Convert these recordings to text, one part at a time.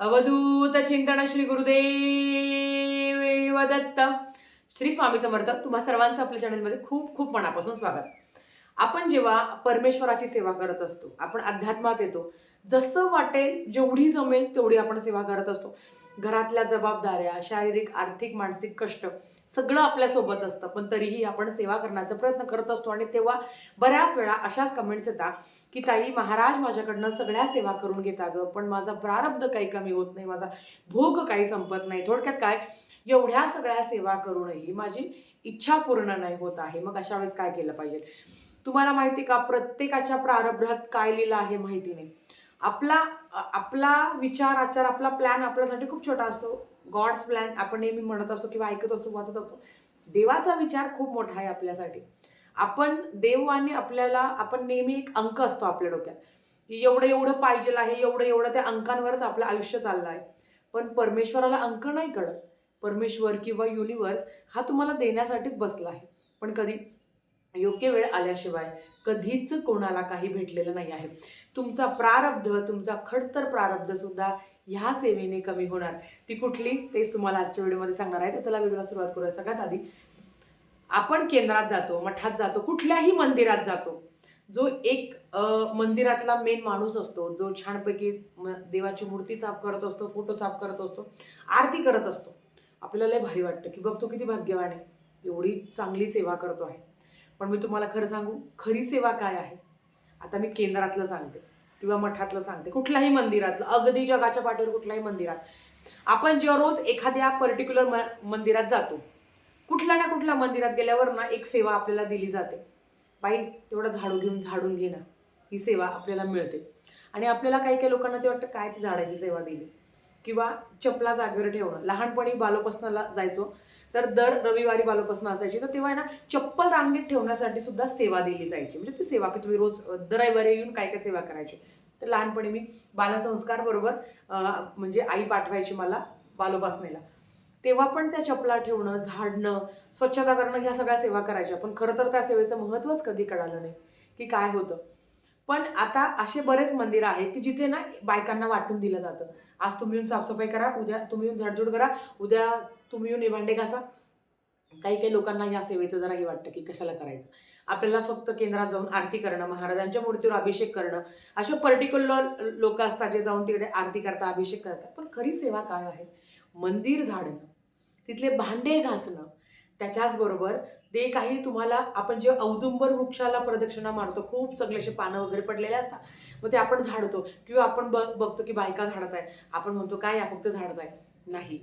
अवधूत चिंतन श्री गुरुदेव दत्त. श्री स्वामी समर्थ. तुम्हा सर्वांचं आपल्या चॅनलमध्ये खूप खूप मनापासून स्वागत. आपण जेव्हा परमेश्वराची सेवा करत असतो, आपण अध्यात्मात येतो, जसं वाटेल जेवढी जमेल तेवढी आपण सेवा करत असतो. घरातल्या जबाबदाऱ्या, शारीरिक आर्थिक मानसिक कष्ट सगळं आपल्या सोबत असतं, पण तरीही आपण सेवा करण्याचा प्रयत्न करत असतो. आणि तेव्हा बऱ्याच वेळा अशाच कमेंट्स येतात की ताई, महाराज माझ्याकडनं सगळ्या सेवा करून घेता ग, पण माझा प्रारब्ध काही कमी होत नाही, माझा भोग काही संपत नाही. थोडक्यात काय, एवढ्या सगळ्या सेवा करूनही माझी इच्छा पूर्ण नाही होत आहे. मग अशा वेळेस काय केलं पाहिजे? तुम्हाला माहिती का, प्रत्येकाच्या प्रारब्धात काय लिहिलं आहे माहिती नाही. आपला आपला विचार आचार, आपला प्लॅन आपल्यासाठी खूप छोटा असतो. गॉड्स प्लॅन आपण नेहमी म्हणत असतो किंवा ऐकत असतो, वाचत असतो. देवाचा विचार खूप मोठा आहे आपल्यासाठी. आपण देवाने आपल्याला, आपण नेहमी एक अंक असतो आपल्या डोक्यात की एवढं एवढं पाहिजे आहे, एवढं एवढं, त्या अंकांवरच आपलं आयुष्य चाललं आहे. पण परमेश्वराला अंक नाही कळत. परमेश्वर किंवा युनिव्हर्स हा तुम्हाला देण्यासाठीच बसला आहे. पण कधी योग्य वेळ आल्याशिवाय कधीच कोणाला काही भेटलेलं नाही आहे. तुमचा प्रारब्ध, तुमचा खडतर प्रारब्ध सुद्धा ह्या सेवेने कमी होणार. ती कुठली, तेच तुम्हाला आजच्या व्हिडिओमध्ये सांगणार आहे. तर चला व्हिडिओला सुरुवात करूया. सगळ्यात आधी आपण केंद्रात जातो, मठात जातो, कुठल्याही मंदिरात जातो. जो एक मंदिरातला मेन माणूस असतो, जो छानपैकी देवाची मूर्ती साफ करत असतो, फोटो साफ करत असतो, आरती करत असतो. आपल्याला लय भारी वाटतं की बघ तो किती भाग्यवान आहे, एवढी चांगली सेवा करतो आहे. पण मी तुम्हाला खरं सांगू, खरी सेवा काय आहे? आता मी केंद्रातलं सांगते किंवा मठातलं सांगते, कुठल्याही मंदिरातलं, अगदी जगाच्या पाठीवर कुठल्याही मंदिरात. आपण जेव्हा रोज एखाद्या पर्टिक्युलर मंदिरात जातो, कुठल्या ना कुठल्या मंदिरात गेल्यावर ना एक सेवा आपल्याला दिली जाते. बाई, तेवढं झाडू घेऊन झाडून घे ना, ही सेवा आपल्याला मिळते. आणि आपल्याला काही काही लोकांना ते वाटतं काय ती झाडाची सेवा दिली. किंवा चपला जागेवर ठेवणं. लहानपणी बालोपासनाला जायचो, तर दर रविवारी बालोपासना असायची, तर तेव्हा ना चप्पल रांगेत ठेवण्यासाठी सुद्धा सेवा दिली जायची. म्हणजे ती सेवा की तुम्ही रोज दर रविवारी येऊन काय काय सेवा करायची. तर लहानपणी मी बालसंस्कार बरोबर म्हणजे आई पाठवायची मला बालोपासनेला. तेव्हा पण त्या चपला ठेवणं, झाडणं, स्वच्छता करणं, ह्या सगळ्या सेवा करायच्या. पण खरं तर त्या सेवेचं महत्त्वच कधी कळालं नाही की काय होतं. पण आता असे बरेच मंदिर आहेत की जिथे ना बायकांना वाटून दिलं जातं. आज तुम्ही येऊन साफसफाई करा, उद्या तुम्ही येऊन झाडझूड करा, उद्या तुम्ही येऊन भांडे घासा. काही काही लोकांना या सेवेचं जरा हे वाटतं की कशाला करायचं. आपल्याला फक्त केंद्रात जाऊन आरती करणं, महाराजांच्या मूर्तीवर अभिषेक करणं, असे पर्टिक्युलर लोक असतात जे जाऊन तिकडे आरती करतात, अभिषेक करतात. पण खरी सेवा काय आहे? मंदिर झाडणं, तिथले भांडे घासणं, त्याच्याच बरोबर ते काही तुम्हाला, आपण जेव्हा औदुंबर वृक्षाला प्रदक्षिणा मारतो, खूप सगळे असे पानं वगैरे पडलेले असतात, मग ते आपण झाडतो. किंवा आपण बघतो की बायका झाडत आहे, आपण म्हणतो काय या फक्त झाडताय. नाही,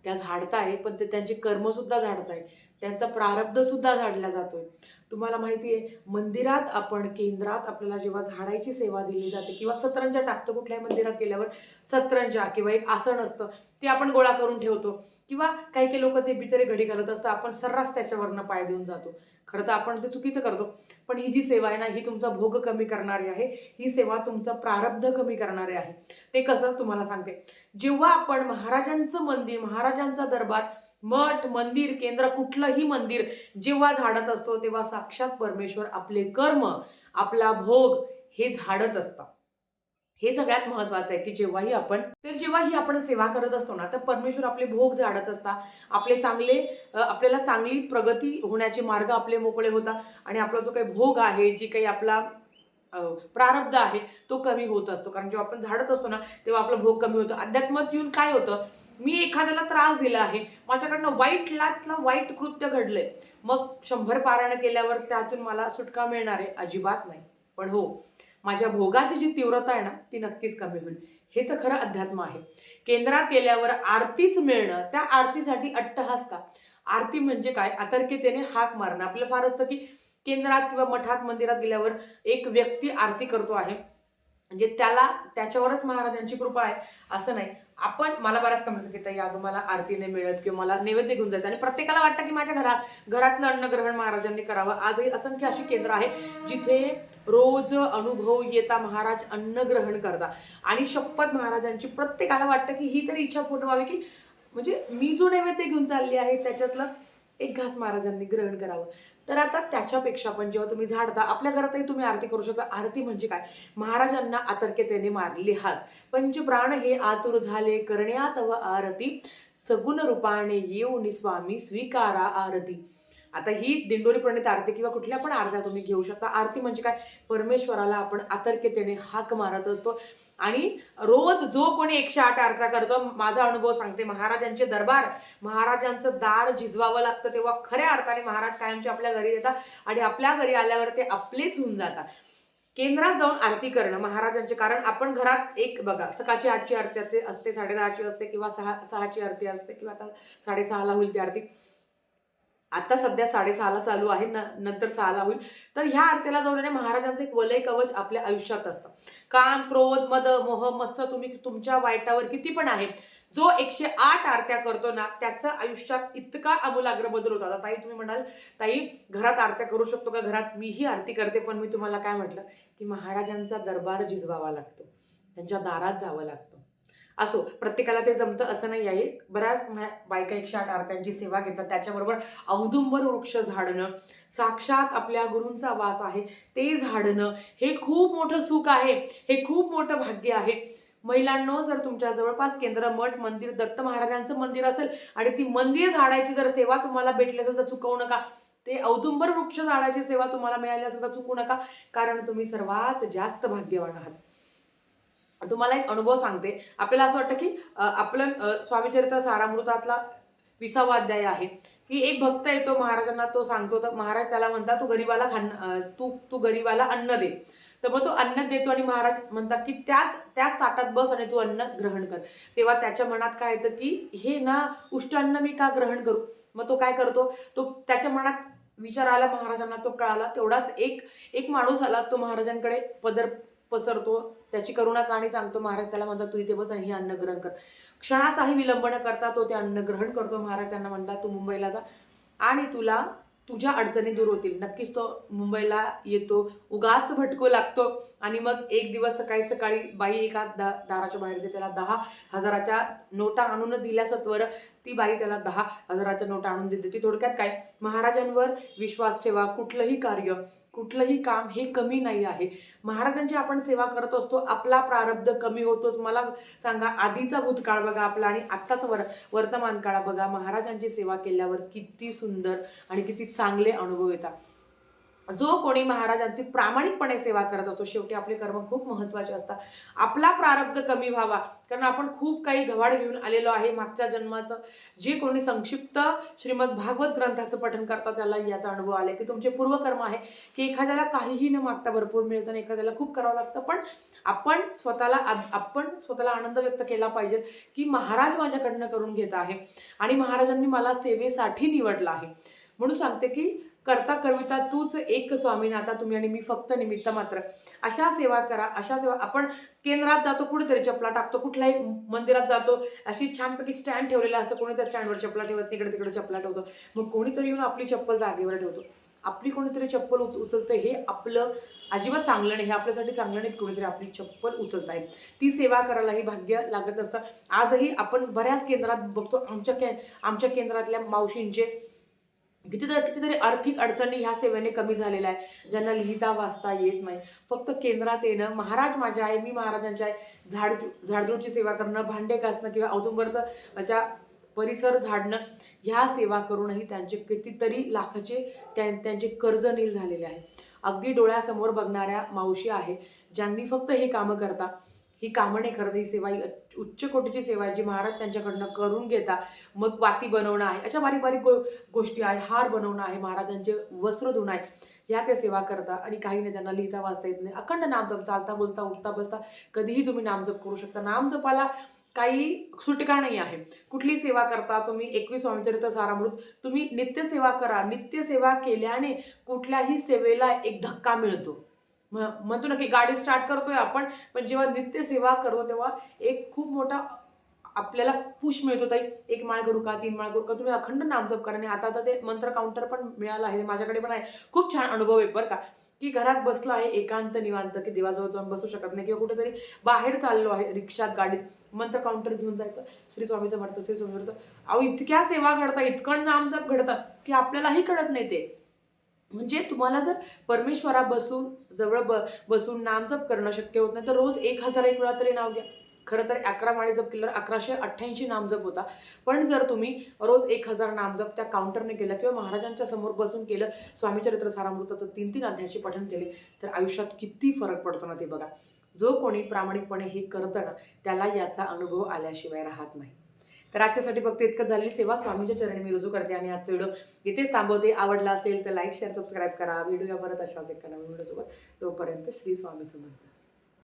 त्या झाडताय, पण ते त्यांचे कर्म सुद्धा झाडताय, त्यांचा प्रारब्ध सुद्धा झाडला जातोय. तुम्हाला माहिती आहे, मंदिरात आपण, केंद्रात आपल्याला जेव्हा झाडायची सेवा दिली जाते किंवा सतरंजा टाकतो, कुठल्याही मंदिरात गेल्यावर सतरंजा किंवा एक आसन असतं ते आपण गोळा करून ठेवतो. किंवा काही काही लोक ते बिचारे घडी घालत असतात, आपण सर्रास त्याच्यावरनं पाय देऊन जातो. खरं तर आपण ते चुकीचं करतो. पण ही जी सेवा आहे ना, ही तुमचा भोग कमी करणारी आहे. ही सेवा तुमचा प्रारब्ध कमी करणारी आहे. ते कसं तुम्हाला सांगते. जेव्हा आपण महाराजांचं मंदिर, महाराजांचा दरबार, मठ, मंदिर, केंद्र, कुठलंही मंदिर जेव्हा झाडत असतो, तेव्हा साक्षात परमेश्वर आपले कर्म, आपला भोग हे झाडत असतात. हे सगळ्यात महत्वाचं आहे की जेव्हाही आपण सेवा करत असतो ना, तर परमेश्वर आपले भोग झाडत असतात. आपले चांगले, आपल्याला चांगली प्रगती होण्याचे मार्ग आपले मोकळे होतात. आणि आपला जो काही भोग आहे, जी काही आपला प्रारब्ध आहे, तो कमी होत असतो. कारण जेव्हा आपण झाडत असतो ना, तेव्हा आपला भोग कमी होतो. अध्यात्मात येऊन काय होतं, मी एखाद्याला त्रास दिला आहे, माझ्याकडनं वाईट कृत्य घडलंय, मग 100 पारायण केल्यावर त्यातून मला सुटका मिळणार आहे? अजिबात नाही. पण हो, माझ्या भोगाची जी तीव्रता आहे ना, ती नक्कीच कमी होईल. हे तर खरं अध्यात्म आहे. केंद्रात गेल्यावर आरतीच मिळणं, त्या आरतीसाठी अट्टहास का? आरती म्हणजे काय? अतर्क्यतेने हाक मारणं. आपलं फार असतं की केंद्रात किंवा मठात, मंदिरात गेल्यावर एक व्यक्ती आरती करतो आहे, म्हणजे त्याच्यावरच महाराजांची कृपा आहे असं नाही. मला बऱ्याच कमेंट की ताई, अगं मला आरती नाही मिळत किंवा मला नैवेद्य घेऊन जायचं, आणि प्रत्येकाला वाटतं की माझ्या घरातलं अन्नग्रहण महाराजांनी करावं. आजही असंख्य अशी केंद्र आहे जिथे रोज अनुभव येता महाराज अन्न ग्रहण करता. आणि शपथ महाराजांची, प्रत्येकाला वाटतं की ही तरी इच्छा पूर्ण व्हावी की म्हणजे मी जो नैवेद्य घेऊन चालली आहे त्याच्यातलं एक घास महाराजांनी ग्रहण करावं. तर आता त्याच्यापेक्षा पण जेव्हा तुम्ही झाडता, आपल्या घरातही तुम्ही आरती करू शकता. आरती म्हणजे काय? महाराजांना आतर्क्यतेने मारले हात, पंचप्राण हे आतुर झाले करण्यात व आरती, सगुण रूपाने येऊन स्वामी स्वीकारा आरती. आता ही दिंडोरी प्रणीत आरती किंवा कुठल्या पण आरत्या तुम्ही घेऊ शकता. आरती म्हणजे काय? परमेश्वराला आपण आतर्क्यतेने हाक मारत असतो. आणि रोज जो कोणी 108 आरत्या करतो, माझा अनुभव सांगते, महाराजांचे दरबार, महाराजांचं दार झिजवावं लागतं, तेव्हा खऱ्या अर्थाने महाराज कायमचे आपल्या घरी येतात आणि आपल्या घरी आल्यावर ते आपलेच होऊन जातात. केंद्रात जाऊन आरती करणं महाराजांचे, कारण आपण घरात एक बघा, सकाळची 8ची आरती असते, 10:30ची असते किंवा 6ची आरती असते किंवा आता 6:30ला होईल ती आरती. आता सध्या 6:30ला चालू आहे, नंतर 6ला होईल. तर ह्या आरतीला जाऊन महाराजांचं एक वलय कवच आपल्या आयुष्यात असतं. काम, क्रोध, मद, मोह, मस्त तुम्ही तुमच्या वाईटावर किती पण आहे, जो 108 आरत्या करतो ना, त्याचं आयुष्यात इतका आमूलाग्र बदल होतात. आता ताई तुम्ही म्हणाल, ताई घरात आरत्या करू शकतो का? घरात मीही आरती करते, पण मी तुम्हाला काय म्हटलं की महाराजांचा दरबार झिजवावा लागतो, त्यांच्या दारात जावं लागतं. असो, प्रत्येकाला ते जमतं असं नाही आहे. बऱ्याच बायका 108 आरत्यांची सेवा घेतात. त्याच्याबरोबर औदुंबर वृक्ष झाडणं, साक्षात आपल्या गुरूंचा वास आहे ते झाडणं, हे खूप मोठं सुख आहे, हे खूप मोठं भाग्य आहे. महिलांनो, जर तुमच्या जवळपास केंद्र, मठ, मंदिर, दत्त महाराजांचं मंदिर असेल आणि ती मंदिर झाडायची जर सेवा तुम्हाला भेटली असेल तर चुकवू नका. ते औदुंबर वृक्ष झाडाची सेवा तुम्हाला मिळाली असेल तर चुकू नका, कारण तुम्ही सर्वात जास्त भाग्यवान आहात. तुम्हाला एक अनुभव सांगते. आपल्याला असं वाटतं की आपलं स्वामीचरित्र सारामृतातला 20वा अध्याय आहे की एक भक्त येतो महाराजांना, तो सांगतो, तर महाराज त्याला म्हणतात, तू गरीबाला तू गरीबाला अन्न दे. तर मग तो अन्न देतो आणि महाराज म्हणतात की त्याच ताटात बस आणि तू अन्न ग्रहण कर. तेव्हा त्याच्या मनात काय येतं की हे ना उष्ट अन्न मी का ग्रहण करू? मग तो काय करतो, तो त्याच्या मनात विचार आला, महाराजांना तो कळाला. तेवढाच एक माणूस आला, तो महाराजांकडे पदर पसरतो, त्याची करुणा कहाणी सांगतो. महाराज त्याला म्हणतात, तू इथे बस आणि हे अन्न ग्रहण कर. क्षणाचाही विलंब न करता तो ते अन्न ग्रहण करतो. महाराज त्यांना म्हणतात, तू मुंबईला जा आणि तुला तुझ्या अडचणी दूर होतील. नक्कीच तो मुंबईला येतो, उगाच भटकू लागतो आणि मग एक दिवस सकाळी सकाळी बाई एका दाराच्या बाहेर येते. त्याला 10,000च्या नोटा आणून दिल्या सत्वर, ती बाई त्याला 10,000च्या नोटा आणून देते. ती थोडक्यात काय, महाराजांवर विश्वास ठेवा, कुठलंही कार्य, कुठलंही काम हे कमी नाही आहे. महाराजांची आपण सेवा करत असतो, आपला प्रारब्ध कमी होतोच. मला सांगा, आधीचा भूतकाळ बघा आपला आणि आत्ताच वर्तमान काळ बघा, महाराजांची सेवा केल्यावर किती सुंदर आणि किती चांगले अनुभव येतात. जो कोणी महाराजांची प्रामाणिकपणे सेवा करत असतो, शेवटी आपले कर्म खूप महत्वाचे असतात. आपला प्रारब्ध कमी व्हावा, कारण आपण खूप काही गव्हाड घेऊन आलेलो आहे मागच्या जन्माचं. जे कोणी संक्षिप्त श्रीमद भागवत ग्रंथाचं पठण करतात त्याला याचा अनुभव आलाय की तुमचे पूर्वकर्म आहे की एखाद्याला काहीही न मागता भरपूर मिळतं आणि एखाद्याला खूप करावं लागतं. पण आपण स्वतःला आनंद व्यक्त केला पाहिजे की महाराज माझ्याकडनं करून घेत आहे आणि महाराजांनी मला सेवेसाठी निवडलं आहे. म्हणून सांगते की करता करविता तूच एक स्वामीनाथा, तुम्ही आणि मी फक्त निमित्त मात्र. अशा सेवा करा, अशा सेवा. आपण केंद्रात जातो, कुठेतरी चपला टाकतो, कुठल्याही मंदिरात जातो, अशी छानपैकी स्टँड ठेवलेला असतं, कोणी त्या स्टँडवर चपला ठेवत, इकडे तिकडे चपला ठेवतो. मग कोणीतरी येऊन आपली चप्पल जागेवर ठेवतो, आपली कोणीतरी चप्पल उचलतं, हे आपलं अजिबात चांगलं नाही, हे आपल्यासाठी चांगलं नाही. कोणीतरी आपली चप्पल उचलत आहे, ती सेवा करायलाही भाग्य लागत असतं. आजही आपण बऱ्याच केंद्रात बघतो, आमच्या केंद्रातल्या मावशींचे कितीतरी आर्थिक अडचणी ह्या सेवेने कमी झालेल्या आहे. ज्यांना लिहिता वाचता येत नाही, फक्त केंद्रात येणं, महाराज माझे आहे, मी महाराजांचे आहे, झाडझूडची सेवा करणं, भांडे घासणं किंवा औदुंबरचं अशा परिसर झाडणं, ह्या सेवा करूनही त्यांचे कितीतरी लाखाचे त्यांचे कर्ज नील झालेले आहे. अगदी डोळ्यासमोर बघणाऱ्या मावशी आहे, ज्यांनी फक्त हे कामं करता, ही कामं नाही करत, ही सेवा ही उच्च कोटीची सेवा आहे जी महाराज त्यांच्याकडनं करून घेता. मग वाती बनवणं आहे, अशा बारीक बारीक गोष्टी आहे, हार बनवणं आहे, महाराजांचे वस्त्र धुणं आहे, ह्या त्या सेवा करता. आणि काही नाही, त्यांना लिहिता वाचता येत नाही, अखंड नामजप, चालता बोलता उठता बसता कधीही तुम्ही नामजप करू शकता. नामजपाला काही सुटका नाही आहे. कुठली सेवा करता तुम्ही, 21 स्वामीचरित्र सारामृत, तुम्ही नित्यसेवा करा. नित्यसेवा केल्याने कुठल्याही सेवेला एक धक्का मिळतो. म्हणतो ना की गाडी स्टार्ट करतोय आपण, पण जेव्हा नित्य सेवा करतो तेव्हा एक खूप मोठा आपल्याला पुश मिळतो. ताई 1 माळ करू का, 3 माळ करू का, तुम्ही अखंड नामजप करा. आणि आता ते मंत्र काउंटर पण मिळालं आहे, माझ्याकडे पण आहे. खूप छान अनुभव आहे बरं का, की घरात बसलो आहे एकांत निवांत, की देवाजवळ जाऊन बसू शकत नाही किंवा कुठेतरी बाहेर चाललो आहे, रिक्षात गाडीत, मंत्र काउंटर घेऊन जायचं, श्री स्वामी समर्थ, श्री स्वामी समर्थ. अहो, इतक्या सेवा घडतात, इतकं नामजप घडतात की आपल्यालाही कळत नाही ते. म्हणजे तुम्हाला जर परमेश्वरा जवळ बसून नामजप करणं शक्य होत नाही तर रोज 1001 वेळा तरी नाव घ्या. खरं तर 11 माळे जप केल्यावर 1188 नामजप होता. पण जर तुम्ही रोज 1000 नामजप त्या काउंटरने केलं किंवा महाराजांच्या समोर बसून केलं, स्वामीचरित्र सारामृताचं 3-3 अध्यायाचे पठण केले, तर आयुष्यात किती फरक पडतो ना ते बघा. जो कोणी प्रामाणिकपणे हे करतं ना, त्याला याचा अनुभव आल्याशिवाय राहत नाही. तर आजच्यासाठी फक्त इतकंच झालेली सेवा स्वामींच्या चरणी मी रुजू करते आणि आजचा व्हिडिओ इथेच थांबवते. आवडला असेल तर लाईक, शेअर, सबस्क्राईब करा. व्हिडिओ परत अशाच एका नवीन व्हिडिओसोबत. तोपर्यंत श्री स्वामी समर्थ.